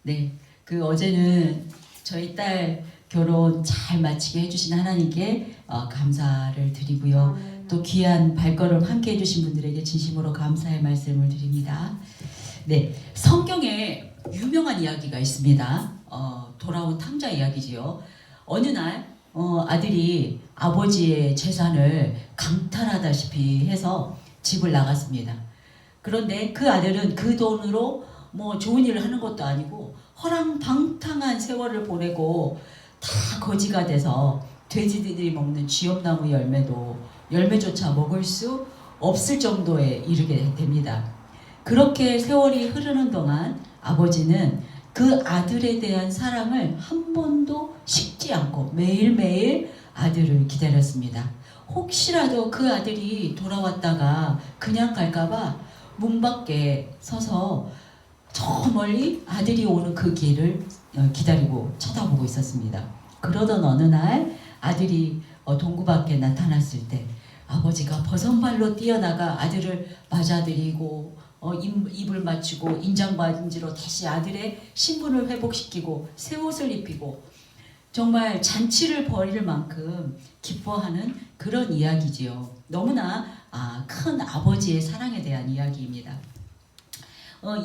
네, 그 어제는 저희 딸 결혼 잘 마치게 해주신 하나님께 감사를 드리고요. 또 귀한 발걸음 함께 해주신 분들에게 진심으로 감사의 말씀을 드립니다. 네, 성경에 유명한 이야기가 있습니다. 돌아온 탕자 이야기지요. 어느 날 아들이 아버지의 재산을 강탈하다시피 해서 집을 나갔습니다. 그런데 그 아들은 그 돈으로 뭐 좋은 일을 하는 것도 아니고 허랑방탕한 세월을 보내고 다 거지가 돼서 돼지들이 먹는 쥐엄나무 열매조차 먹을 수 없을 정도에 이르게 됩니다. 그렇게 세월이 흐르는 동안 아버지는 그 아들에 대한 사랑을 한 번도 식지 않고 매일매일 아들을 기다렸습니다. 혹시라도 그 아들이 돌아왔다가 그냥 갈까봐 문 밖에 서서 저 멀리 아들이 오는 그 길을 기다리고 쳐다보고 있었습니다. 그러던 어느 날 아들이 동구 밖에 나타났을 때 아버지가 버선발로 뛰어나가 아들을 맞아들이고 입을 맞추고 인장반지로 다시 아들의 신분을 회복시키고 새 옷을 입히고 정말 잔치를 벌일 만큼 기뻐하는 그런 이야기지요. 너무나 큰 아버지의 사랑에 대한 이야기입니다.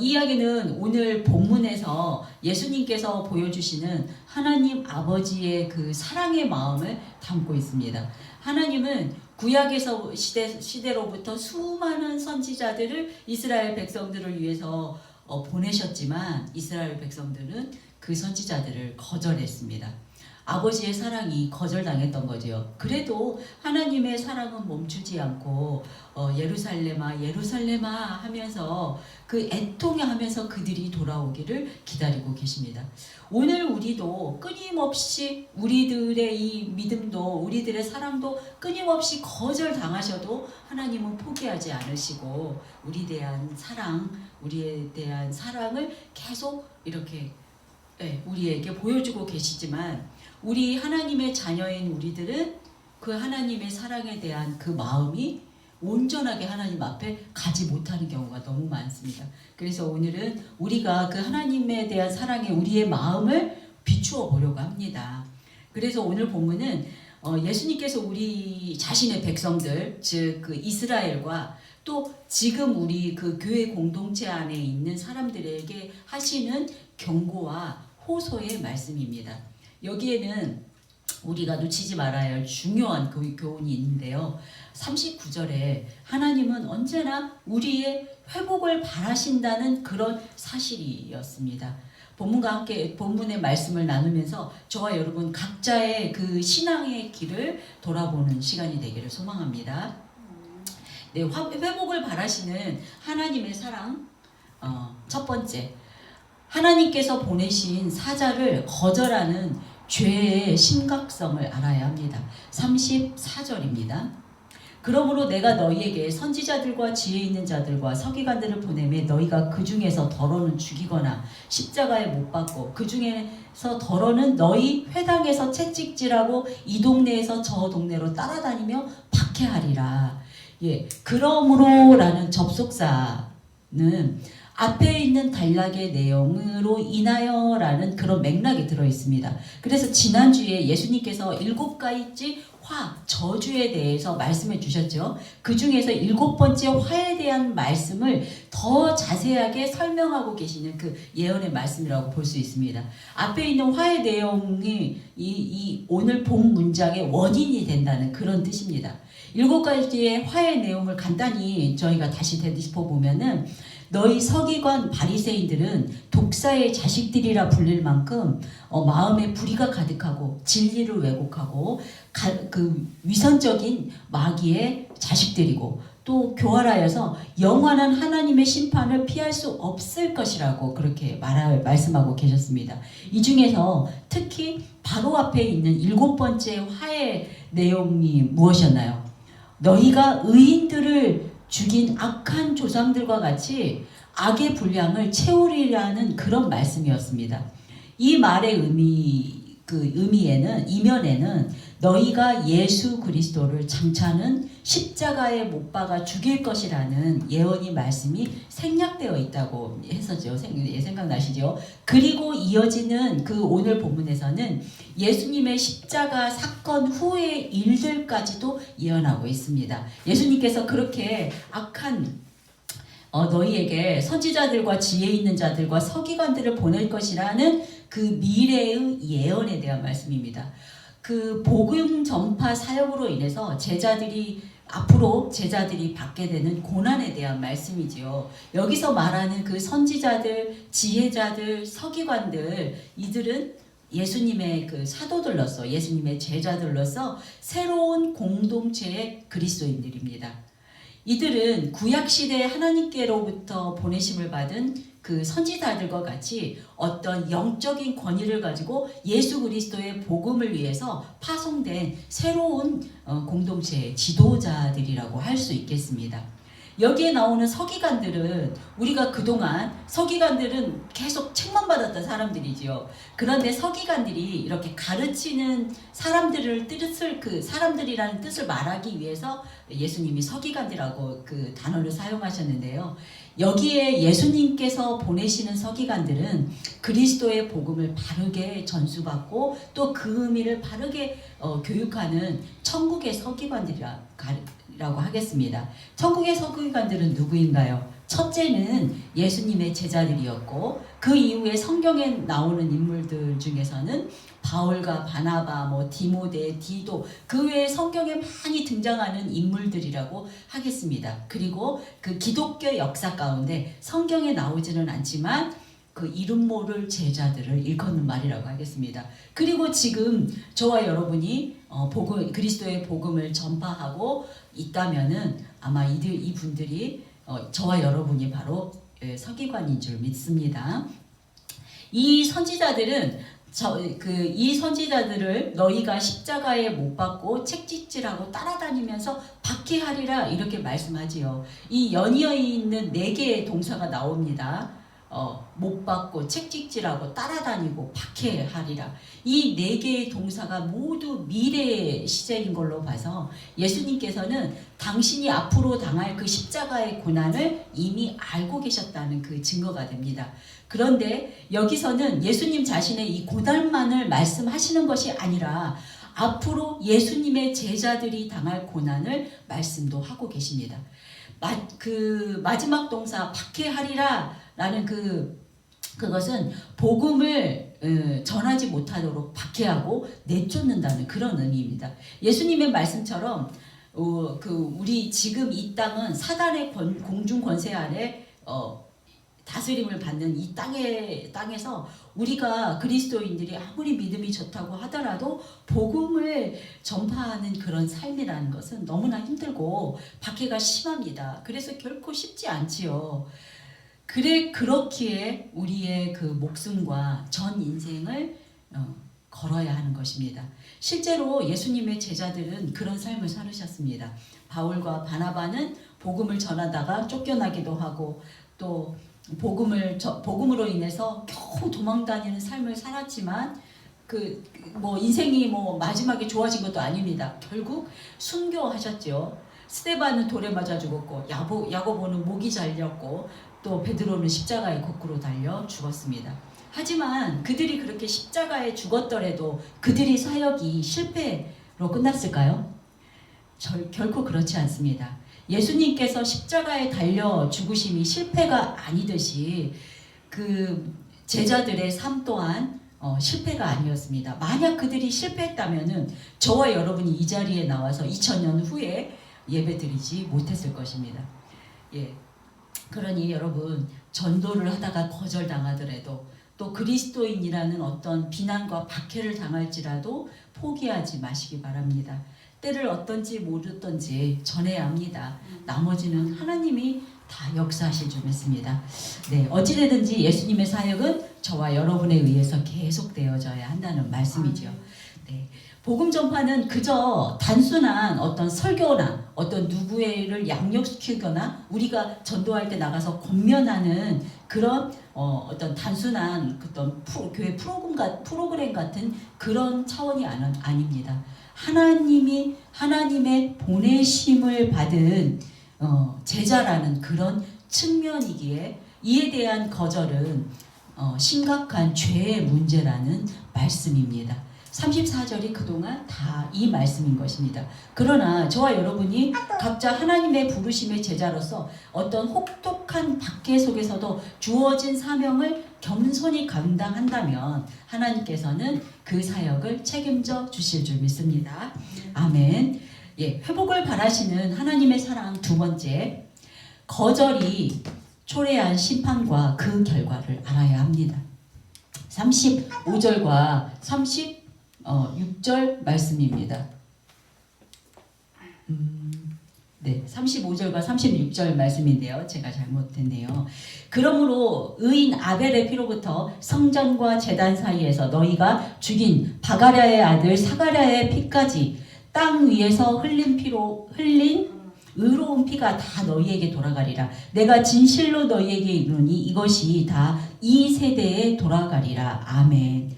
이 이야기는 오늘 본문에서 예수님께서 보여주시는 하나님 아버지의 그 사랑의 마음을 담고 있습니다. 하나님은 구약에서 시대로부터 수많은 선지자들을 이스라엘 백성들을 위해서 보내셨지만 이스라엘 백성들은 그 선지자들을 거절했습니다. 아버지의 사랑이 거절당했던 거죠. 그래도 하나님의 사랑은 멈추지 않고 예루살렘아 예루살렘아 하면서 그 애통해하면서 그들이 돌아오기를 기다리고 계십니다. 오늘 우리도 끊임없이 우리들의 이 믿음도 우리들의 사랑도 끊임없이 거절당하셔도 하나님은 포기하지 않으시고 우리에 대한 사랑을 계속 이렇게 우리에게 보여주고 계시지만 우리 하나님의 자녀인 우리들은 그 하나님의 사랑에 대한 그 마음이 온전하게 하나님 앞에 가지 못하는 경우가 너무 많습니다. 그래서 오늘은 우리가 그 하나님에 대한 사랑에 우리의 마음을 비추어 보려고 합니다. 그래서 오늘 본문은 예수님께서 우리 자신의 백성들, 즉 그 이스라엘과 또 지금 우리 그 교회 공동체 안에 있는 사람들에게 하시는 경고와 호소의 말씀입니다. 여기에는 우리가 놓치지 말아야 할 중요한 교훈이 있는데요. 39절에 하나님은 언제나 우리의 회복을 바라신다는 그런 사실이었습니다. 본문과 함께 본문의 말씀을 나누면서 저와 여러분 각자의 그 신앙의 길을 돌아보는 시간이 되기를 소망합니다. 네, 회복을 바라시는 하나님의 사랑. 첫 번째, 하나님께서 보내신 사자를 거절하는 죄의 심각성을 알아야 합니다. 34절입니다. 그러므로 내가 너희에게 선지자들과 지혜 있는 자들과 서기관들을 보내매 너희가 그 중에서 더러는 죽이거나 십자가에 못 박고 그 중에서 더러는 너희 회당에서 채찍질하고 이 동네에서 저 동네로 따라다니며 박해하리라. 그러므로라는 접속사는 앞에 있는 단락의 내용으로 인하여라는 그런 맥락이 들어있습니다. 그래서 지난주에 예수님께서 7가지 저주에 대해서 말씀해 주셨죠. 그 중에서 7번째 화에 대한 말씀을 더 자세하게 설명하고 계시는 그 예언의 말씀이라고 볼 수 있습니다. 앞에 있는 화의 내용이 이 오늘 본 문장의 원인이 된다는 그런 뜻입니다. 7가지의 화의 내용을 간단히 저희가 다시 되짚어 보면은 너희 서기관 바리새인들은 독사의 자식들이라 불릴 만큼 마음에 불의가 가득하고 진리를 왜곡하고 그 위선적인 마귀의 자식들이고 또 교활하여서 영원한 하나님의 심판을 피할 수 없을 것이라고 그렇게 말씀하고 계셨습니다. 이 중에서 특히 바로 앞에 있는 7번째 화의 내용이 무엇이었나요? 너희가 의인들을 죽인 악한 조상들과 같이 악의 분량을 채우리라는 그런 말씀이었습니다. 이 말의 의미 그 의미에는 이면에는 너희가 예수 그리스도를 장차는 십자가에 못 박아 죽일 것이라는 예언이 말씀이 생략되어 있다고 해서죠. 생각나시죠? 그리고 이어지는 그 오늘 본문에서는 예수님의 십자가 사건 후의 일들까지도 예언하고 있습니다. 예수님께서 그렇게 악한 너희에게 선지자들과 지혜 있는 자들과 서기관들을 보낼 것이라는 그 미래의 예언에 대한 말씀입니다. 그 복음 전파 사역으로 인해서 앞으로 제자들이 받게 되는 고난에 대한 말씀이지요. 여기서 말하는 그 선지자들, 지혜자들, 서기관들, 이들은 예수님의 그 사도들로서, 예수님의 제자들로서 새로운 공동체의 그리스도인들입니다. 이들은 구약시대 하나님께로부터 보내심을 받은 그 선지자들과 같이 어떤 영적인 권위를 가지고 예수 그리스도의 복음을 위해서 파송된 새로운 공동체의 지도자들이라고 할 수 있겠습니다. 여기에 나오는 서기관들은 우리가 그동안 서기관들은 계속 책만 받았던 사람들이지요. 그런데 서기관들이 이렇게 가르치는 사람들이라는 뜻을 말하기 위해서 예수님이 서기관이라고 그 단어를 사용하셨는데요. 여기에 예수님께서 보내시는 서기관들은 그리스도의 복음을 바르게 전수받고 또 그 의미를 바르게 교육하는 천국의 서기관들이라고 하겠습니다. 천국의 서기관들은 누구인가요? 첫째는 예수님의 제자들이었고 그 이후에 성경에 나오는 인물들 중에서는 바울과 바나바, 디모데, 디도 그 외에 성경에 많이 등장하는 인물들이라고 하겠습니다. 그리고 그 기독교 역사 가운데 성경에 나오지는 않지만 그 이름 모를 제자들을 일컫는 말이라고 하겠습니다. 그리고 지금 저와 여러분이 그리스도의 복음을 전파하고 있다면은 아마 이분들이 저와 여러분이 바로 서기관인 줄 믿습니다. 이 선지자들은 이 선지자들을 너희가 십자가에 못 박고 책찍질하고 따라다니면서 박해하리라 이렇게 말씀하지요. 이 연이어 있는 4개의 동사가 나옵니다. 못 박고 책찍질하고 따라다니고 박해하리라. 이 4개의 동사가 모두 미래의 시제인 걸로 봐서 예수님께서는 당신이 앞으로 당할 그 십자가의 고난을 이미 알고 계셨다는 그 증거가 됩니다. 그런데 여기서는 예수님 자신의 이 고난만을 말씀하시는 것이 아니라 앞으로 예수님의 제자들이 당할 고난을 말씀도 하고 계십니다. 그 마지막 동사 박해하리라 라는 그것은 복음을 전하지 못하도록 박해하고 내쫓는다는 그런 의미입니다. 예수님의 말씀처럼 우리 지금 이 땅은 사단의 공중 권세 아래 다스림을 받는 이 땅에서 우리가 그리스도인들이 아무리 믿음이 좋다고 하더라도 복음을 전파하는 그런 삶이라는 것은 너무나 힘들고 박해가 심합니다. 그래서 결코 쉽지 않지요. 그렇기에 우리의 그 목숨과 전 인생을 걸어야 하는 것입니다. 실제로 예수님의 제자들은 그런 삶을 살으셨습니다. 바울과 바나바는 복음을 전하다가 쫓겨나기도 하고 또 복음으로 인해서 겨우 도망다니는 삶을 살았지만 인생이 마지막에 좋아진 것도 아닙니다. 결국 순교하셨죠. 스데반은 돌에 맞아 죽었고 야고보는 목이 잘렸고 또 베드로는 십자가에 거꾸로 달려 죽었습니다. 하지만 그들이 그렇게 십자가에 죽었더라도 그들이 사역이 실패로 끝났을까요? 결코 그렇지 않습니다. 예수님께서 십자가에 달려 죽으심이 실패가 아니듯이 그 제자들의 삶 또한 실패가 아니었습니다. 만약 그들이 실패했다면은 저와 여러분이 이 자리에 나와서 2000년 후에 예배드리지 못했을 것입니다. 예. 그러니 여러분 전도를 하다가 거절당하더라도 또 그리스도인이라는 어떤 비난과 박해를 당할지라도 포기하지 마시기 바랍니다. 때를 어떤지 모르던지 전해야 합니다. 나머지는 하나님이 다 역사하실 줄 믿습니다. 네, 어찌되든지 예수님의 사역은 저와 여러분에 의해서 계속되어져야 한다는 말씀이죠. 네, 복음 전파는 그저 단순한 어떤 설교나 어떤 누구를 양육시키거나 우리가 전도할 때 나가서 권면하는 그런 어떤 단순한 어떤 교회 프로그램 같은 그런 차원이 아닙니다. 하나님의 보내심을 받은 제자라는 그런 측면이기에 이에 대한 거절은 심각한 죄의 문제라는 말씀입니다. 34절이 그동안 다 이 말씀인 것입니다. 그러나 저와 여러분이 각자 하나님의 부르심의 제자로서 어떤 혹독한 박해 속에서도 주어진 사명을 겸손히 감당한다면 하나님께서는 그 사역을 책임져 주실 줄 믿습니다. 아멘. 예, 회복을 바라시는 하나님의 사랑 두 번째, 거절이 초래한 심판과 그 결과를 알아야 합니다. 35절과 36절 말씀입니다. 네, 35절과 36절 말씀인데요. 제가 잘못했네요. 그러므로 의인 아벨의 피로부터 성전과 제단 사이에서 너희가 죽인 바가랴의 아들 사가랴의 피까지 땅 위에서 흘린 의로운 피가 다 너희에게 돌아가리라. 내가 진실로 너희에게 이르노니 이것이 다 이 세대에 돌아가리라. 아멘.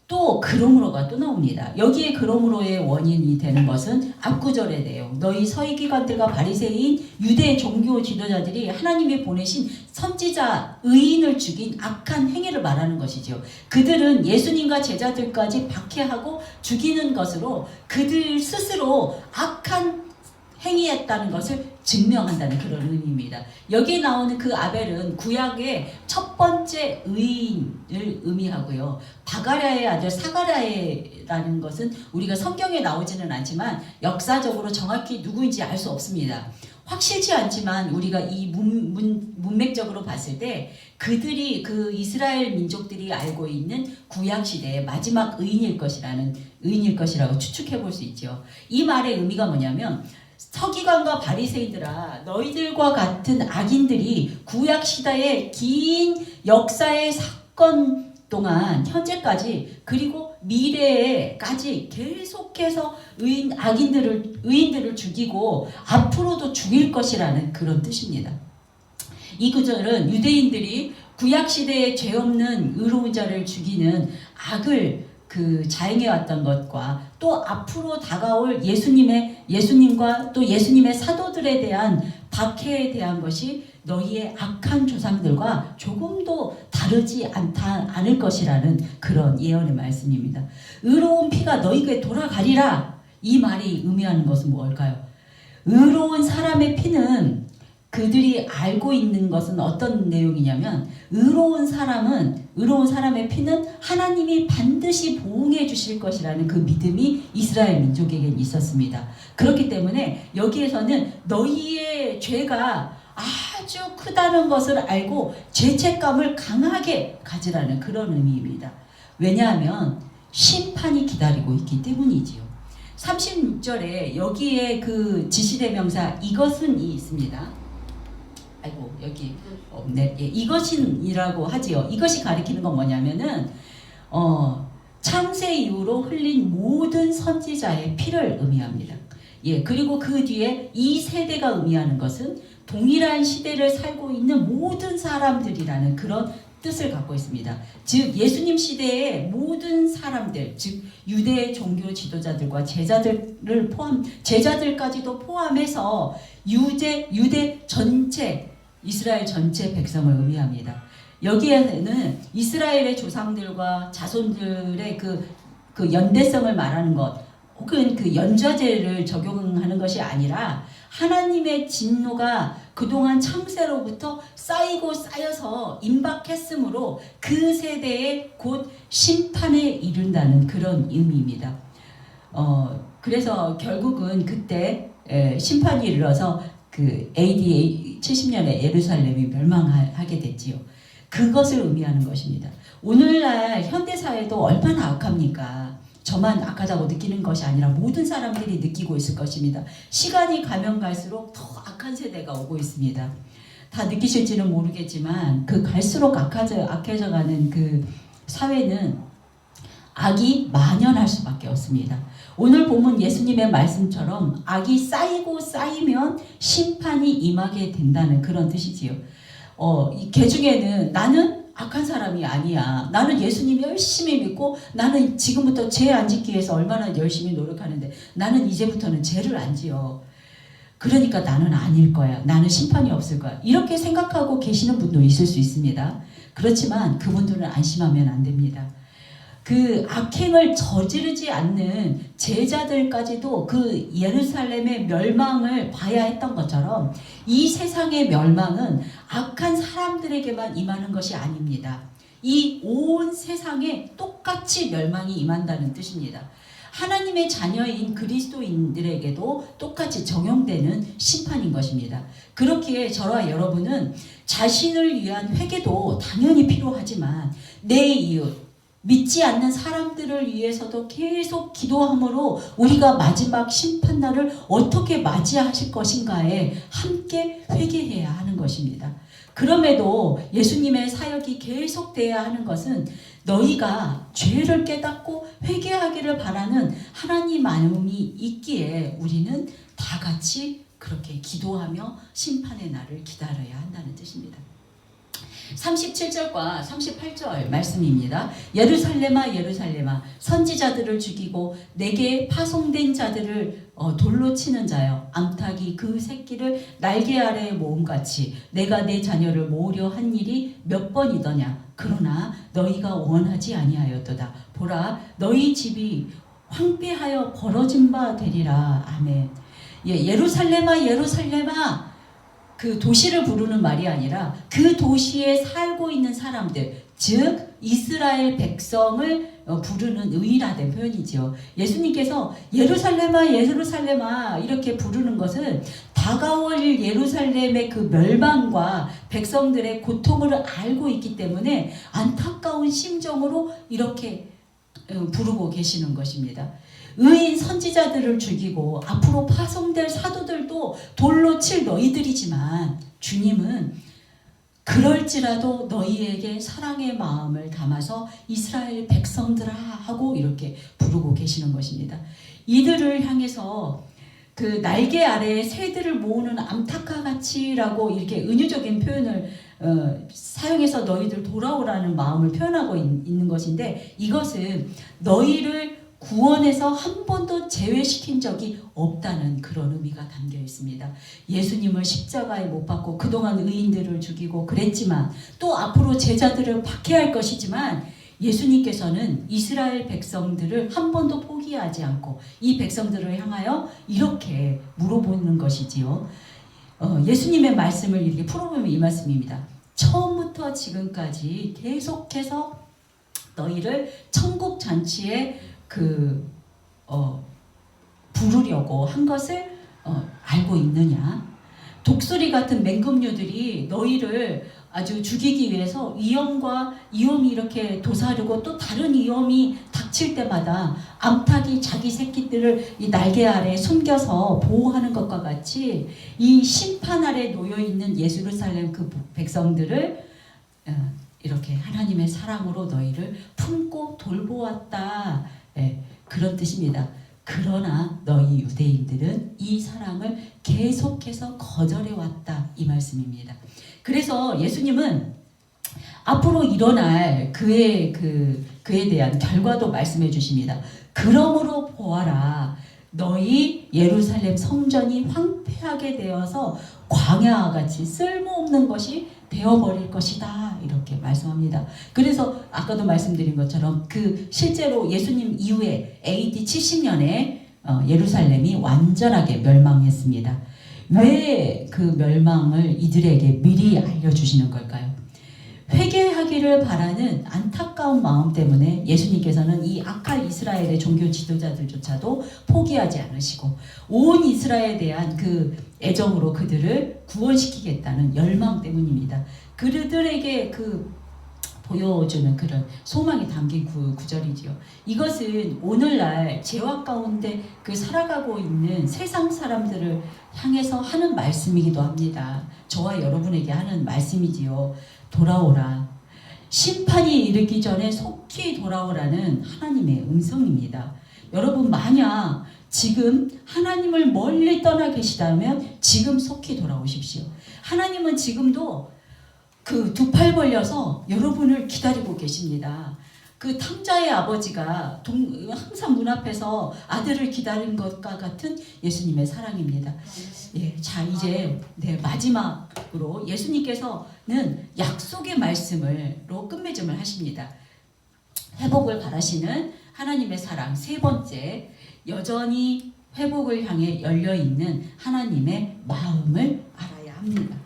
또 그러므로가 또 나옵니다. 여기에 그러므로의 원인이 되는 것은 앞구절의 내용. 너희 서기관들과 바리새인 유대 종교 지도자들이 하나님이 보내신 선지자 의인을 죽인 악한 행위를 말하는 것이죠. 그들은 예수님과 제자들까지 박해하고 죽이는 것으로 그들 스스로 악한 행위했다는 것을 증명한다는 그런 의미입니다. 여기에 나오는 그 아벨은 구약의 첫 번째 의인을 의미하고요. 바가랴의 아들 사가랴라는 것은 우리가 성경에 나오지는 않지만 역사적으로 정확히 누구인지 알 수 없습니다. 확실치 않지만 우리가 이 문맥적으로 봤을 때 그들이 그 이스라엘 민족들이 알고 있는 구약 시대의 마지막 의인일 것이라고 추측해 볼 수 있죠. 이 말의 의미가 뭐냐면 서기관과 바리새인들아, 너희들과 같은 악인들이 구약 시대의 긴 역사의 사건 동안 현재까지 그리고 미래에까지 계속해서 의인들을 죽이고 앞으로도 죽일 것이라는 그런 뜻입니다. 이 구절은 유대인들이 구약 시대에 죄 없는 의로운 자를 죽이는 악을 자행해왔던 것과 또 앞으로 다가올 예수님과 또 예수님의 사도들에 대한 박해에 대한 것이 너희의 악한 조상들과 조금도 다르지 않을 것이라는 그런 예언의 말씀입니다. 의로운 피가 너희에게 돌아가리라. 이 말이 의미하는 것은 뭘까요? 의로운 사람의 피는 그들이 알고 있는 것은 어떤 내용이냐면 의로운 사람의 피는 하나님이 반드시 보응해 주실 것이라는 그 믿음이 이스라엘 민족에겐 있었습니다. 그렇기 때문에 여기에서는 너희의 죄가 아주 크다는 것을 알고 죄책감을 강하게 가지라는 그런 의미입니다. 왜냐하면 심판이 기다리고 있기 때문이지요. 36절에 여기에 그 지시대명사 이것은이 있습니다. 아이고 여기 없네. 예, 이것이라고 하지요. 이것이 가리키는 건 뭐냐면은 창세 이후로 흘린 모든 선지자의 피를 의미합니다. 예, 그리고 그 뒤에 이 세대가 의미하는 것은 동일한 시대를 살고 있는 모든 사람들이라는 그런 뜻을 갖고 있습니다. 즉 예수님 시대의 모든 사람들, 즉 유대 종교 지도자들과 제자들까지도 포함해서 유대 전체, 이스라엘 전체 백성을 의미합니다. 여기에는 이스라엘의 조상들과 자손들의 그 연대성을 말하는 것, 혹은 그 연좌제를 적용하는 것이 아니라 하나님의 진노가 그동안 창세로부터 쌓이고 쌓여서 임박했으므로 그 세대에 곧 심판에 이른다는 그런 의미입니다. 그래서 결국은 그때 심판이 이르러서 그 AD 70년에 예루살렘이 멸망하게 됐지요. 그것을 의미하는 것입니다. 오늘날 현대사회도 얼마나 악합니까? 저만 악하다고 느끼는 것이 아니라 모든 사람들이 느끼고 있을 것입니다. 시간이 가면 갈수록 더 악한 세대가 오고 있습니다. 다 느끼실지는 모르겠지만 그 갈수록 악해져가는 그 사회는 악이 만연할 수밖에 없습니다. 오늘 본문 예수님의 말씀처럼 악이 쌓이고 쌓이면 심판이 임하게 된다는 그런 뜻이지요. 개 중에는 나는 악한 사람이 아니야. 나는 예수님 열심히 믿고 나는 지금부터 죄 안 짓기 위해서 얼마나 열심히 노력하는데 나는 이제부터는 죄를 안 지어. 그러니까 나는 아닐 거야. 나는 심판이 없을 거야. 이렇게 생각하고 계시는 분도 있을 수 있습니다. 그렇지만 그분들은 안심하면 안 됩니다. 그 악행을 저지르지 않는 제자들까지도 그 예루살렘의 멸망을 봐야 했던 것처럼 이 세상의 멸망은 악한 사람들에게만 임하는 것이 아닙니다. 이 온 세상에 똑같이 멸망이 임한다는 뜻입니다. 하나님의 자녀인 그리스도인들에게도 똑같이 적용되는 심판인 것입니다. 그렇기에 저와 여러분은 자신을 위한 회개도 당연히 필요하지만 내 이웃, 믿지 않는 사람들을 위해서도 계속 기도함으로 우리가 마지막 심판날을 어떻게 맞이하실 것인가에 함께 회개해야 하는 것입니다. 그럼에도 예수님의 사역이 계속돼야 하는 것은 너희가 죄를 깨닫고 회개하기를 바라는 하나님 마음이 있기에 우리는 다 같이 그렇게 기도하며 심판의 날을 기다려야 한다는 뜻입니다. 37절과 38절 말씀입니다. 예루살렘아 예루살렘아 선지자들을 죽이고 내게 파송된 자들을 돌로 치는 자여 암탉이 그 새끼를 날개 아래에 모음같이 내가 내 자녀를 모으려 한 일이 몇 번이더냐. 그러나 너희가 원하지 아니하였도다. 보라 너희 집이 황폐하여 벌어진 바 되리라. 아멘. 예루살렘아 예루살렘아 그 도시를 부르는 말이 아니라 그 도시에 살고 있는 사람들, 즉 이스라엘 백성을 부르는 의인화된 표현이죠. 예수님께서 예루살렘아 예루살렘아 이렇게 부르는 것은 다가올 예루살렘의 그 멸망과 백성들의 고통을 알고 있기 때문에 안타까운 심정으로 이렇게 부르고 계시는 것입니다. 의인 선지자들을 죽이고 앞으로 파송될 사도들도 돌로 칠 너희들이지만 주님은 그럴지라도 너희에게 사랑의 마음을 담아서 이스라엘 백성들아 하고 이렇게 부르고 계시는 것입니다. 이들을 향해서 그 날개 아래에 새들을 모으는 암탉과 같이라고 이렇게 은유적인 표현을 사용해서 너희들 돌아오라는 마음을 표현하고 있는 것인데 이것은 너희를 구원에서 한 번도 제외시킨 적이 없다는 그런 의미가 담겨 있습니다. 예수님을 십자가에 못 박고 그동안 의인들을 죽이고 그랬지만 또 앞으로 제자들을 박해할 것이지만 예수님께서는 이스라엘 백성들을 한 번도 포기하지 않고 이 백성들을 향하여 이렇게 물어보는 것이지요. 예수님의 말씀을 이렇게 풀어보면 이 말씀입니다. 처음부터 지금까지 계속해서 너희를 천국 잔치에 부르려고 한 것을 알고 있느냐? 독수리 같은 맹금류들이 너희를 아주 죽이기 위해서 위험이 이렇게 도사르고 또 다른 위험이 닥칠 때마다 암탉이 자기 새끼들을 이 날개 아래 숨겨서 보호하는 것과 같이 이 심판 아래 놓여 있는 예루살렘 그 백성들을 이렇게 하나님의 사랑으로 너희를 품고 돌보았다. 그런 뜻입니다. 그러나 너희 유대인들은 이 사랑을 계속해서 거절해왔다. 이 말씀입니다. 그래서 예수님은 앞으로 일어날 그에 대한 결과도 말씀해 주십니다. 그러므로 보아라. 너희 예루살렘 성전이 황폐하게 되어서 광야와 같이 쓸모없는 것이 되어버릴 것이다. 이렇게 말씀합니다. 그래서 아까도 말씀드린 것처럼 실제로 예수님 이후에 AD 70년에 예루살렘이 완전하게 멸망했습니다. 왜 그 멸망을 이들에게 미리 알려주시는 걸까요? 회개하기를 바라는 안타까운 마음 때문에 예수님께서는 이 악할 이스라엘의 종교 지도자들조차도 포기하지 않으시고 온 이스라엘에 대한 그 애정으로 그들을 구원시키겠다는 열망 때문입니다. 그들에게 보여주는 그런 소망이 담긴 구절이지요. 이것은 오늘날 죄악 가운데 살아가고 있는 세상 사람들을 향해서 하는 말씀이기도 합니다. 저와 여러분에게 하는 말씀이지요. 돌아오라. 심판이 이르기 전에 속히 돌아오라는 하나님의 음성입니다. 여러분 만약 지금 하나님을 멀리 떠나 계시다면 지금 속히 돌아오십시오. 하나님은 지금도 그 두 팔 벌려서 여러분을 기다리고 계십니다. 그 탕자의 아버지가 항상 문 앞에서 아들을 기다린 것과 같은 예수님의 사랑입니다. 예, 자 이제 마지막으로 예수님께서는 약속의 말씀으로 끝맺음을 하십니다. 회복을 바라시는 하나님의 사랑. 세 번째, 여전히 회복을 향해 열려있는 하나님의 마음을 알아야 합니다.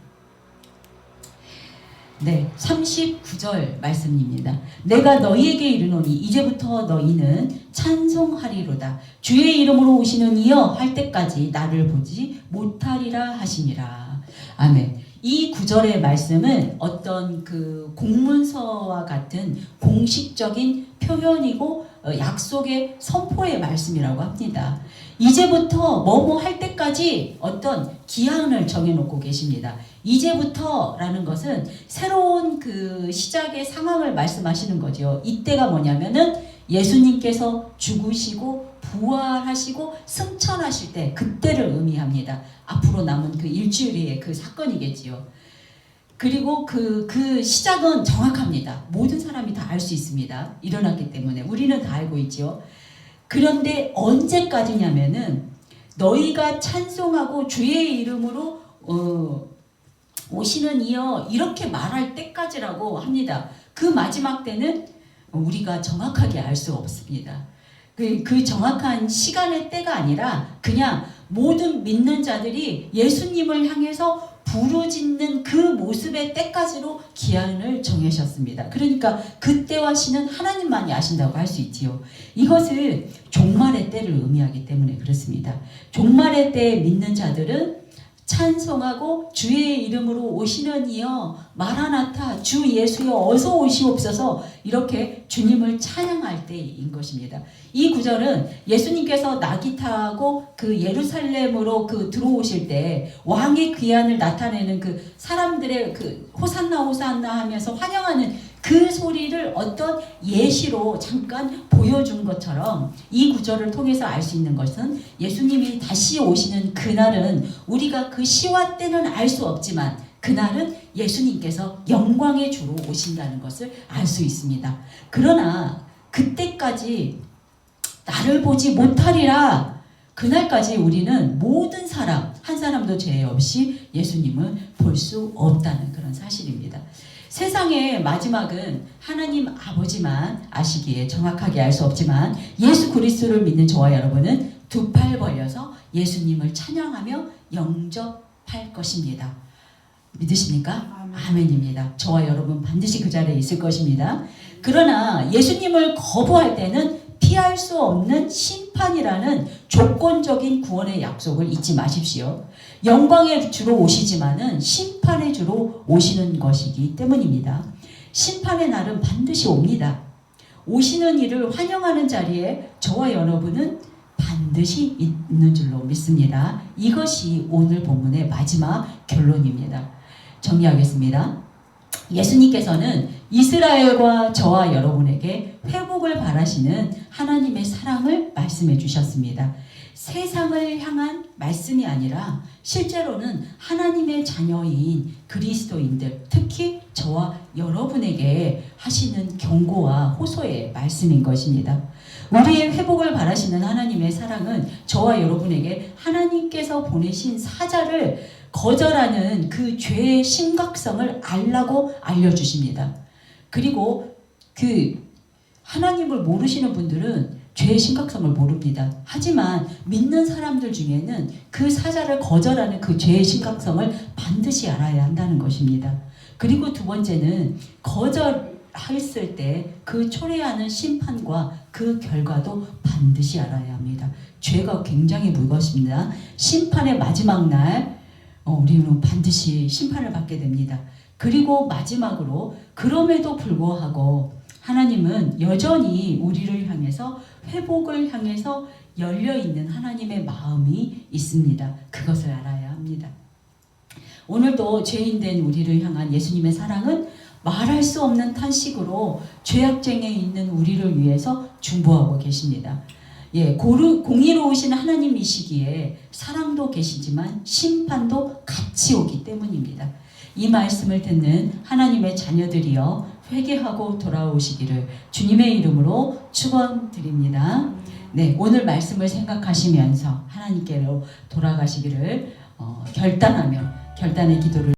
네, 39절 말씀입니다. 내가 너희에게 이르노니 이제부터 너희는 찬송하리로다. 주의 이름으로 오시는 이여 할 때까지 나를 보지 못하리라 하시니라. 아멘. 이 구절의 말씀은 어떤 그 공문서와 같은 공식적인 표현이고 약속의 선포의 말씀이라고 합니다. 이제부터 뭐뭐 할 때까지 어떤 기한을 정해놓고 계십니다. 이제부터라는 것은 새로운 그 시작의 상황을 말씀하시는 거죠. 이때가 뭐냐면은 예수님께서 죽으시고 부활하시고 승천하실 때 그때를 의미합니다. 앞으로 남은 그 일주일의 그 사건이겠지요. 그리고 그 시작은 정확합니다. 모든 사람이 다 알 수 있습니다. 일어났기 때문에 우리는 다 알고 있죠. 그런데 언제까지냐면은 너희가 찬송하고 주의 이름으로 오시는 이여 이렇게 말할 때까지라고 합니다. 그 마지막 때는 우리가 정확하게 알 수 없습니다. 그 정확한 시간의 때가 아니라 그냥 모든 믿는 자들이 예수님을 향해서 부르짖는 그 모습의 때까지로 기한을 정하셨습니다. 그러니까 그때와 시는 하나님만이 아신다고 할 수 있지요. 이것을 종말의 때를 의미하기 때문에 그렇습니다. 종말의 때에 믿는 자들은 찬송하고 주의 이름으로 오시는 이여 마라나타 주 예수여 어서 오시옵소서 이렇게 주님을 찬양할 때인 것입니다. 이 구절은 예수님께서 나귀 타고 그 예루살렘으로 들어오실 때 왕의 귀환을 나타내는 그 사람들의 그 호산나 호산나 하면서 환영하는 그 소리를 어떤 예시로 잠깐 보여준 것처럼 이 구절을 통해서 알 수 있는 것은 예수님이 다시 오시는 그날은 우리가 그 시와 때는 알 수 없지만 그날은 예수님께서 영광의 주로 오신다는 것을 알 수 있습니다. 그러나 그때까지 나를 보지 못하리라. 그날까지 우리는 모든 사람 한 사람도 죄 없이 예수님을 볼 수 없다는 그런 사실입니다. 세상의 마지막은 하나님 아버지만 아시기에 정확하게 알 수 없지만 예수 그리스도를 믿는 저와 여러분은 두 팔 벌려서 예수님을 찬양하며 영접할 것입니다. 믿으십니까? 아멘입니다. 저와 여러분 반드시 그 자리에 있을 것입니다. 그러나 예수님을 거부할 때는 피할 수 없는 심판이라는 조건적인 구원의 약속을 잊지 마십시오. 영광의 주로 오시지만은 심판의 주로 오시는 것이기 때문입니다. 심판의 날은 반드시 옵니다. 오시는 이를 환영하는 자리에 저와 여러분은 반드시 있는 줄로 믿습니다. 이것이 오늘 본문의 마지막 결론입니다. 정리하겠습니다. 예수님께서는 이스라엘과 저와 여러분에게 회복을 바라시는 하나님의 사랑을 말씀해 주셨습니다. 세상을 향한 말씀이 아니라 실제로는 하나님의 자녀인 그리스도인들, 특히 저와 여러분에게 하시는 경고와 호소의 말씀인 것입니다. 우리의 회복을 바라시는 하나님의 사랑은 저와 여러분에게 하나님께서 보내신 사자를 거절하는 그 죄의 심각성을 알라고 알려주십니다. 그리고 하나님을 모르시는 분들은 죄의 심각성을 모릅니다. 하지만 믿는 사람들 중에는 그 사자를 거절하는 그 죄의 심각성을 반드시 알아야 한다는 것입니다. 그리고 두 번째는 거절했을 때 그 초래하는 심판과 그 결과도 반드시 알아야 합니다. 죄가 굉장히 무겁습니다. 심판의 마지막 날 우리는 반드시 심판을 받게 됩니다. 그리고 마지막으로 그럼에도 불구하고 하나님은 여전히 우리를 향해서 회복을 향해서 열려있는 하나님의 마음이 있습니다. 그것을 알아야 합니다. 오늘도 죄인된 우리를 향한 예수님의 사랑은 말할 수 없는 탄식으로 죄악쟁에 있는 우리를 위해서 중보하고 계십니다. 공의로우신 하나님이시기에 사랑도 계시지만 심판도 같이 오기 때문입니다. 이 말씀을 듣는 하나님의 자녀들이여 회개하고 돌아오시기를 주님의 이름으로 축원드립니다. 네, 오늘 말씀을 생각하시면서 하나님께로 돌아가시기를 결단하며 결단의 기도를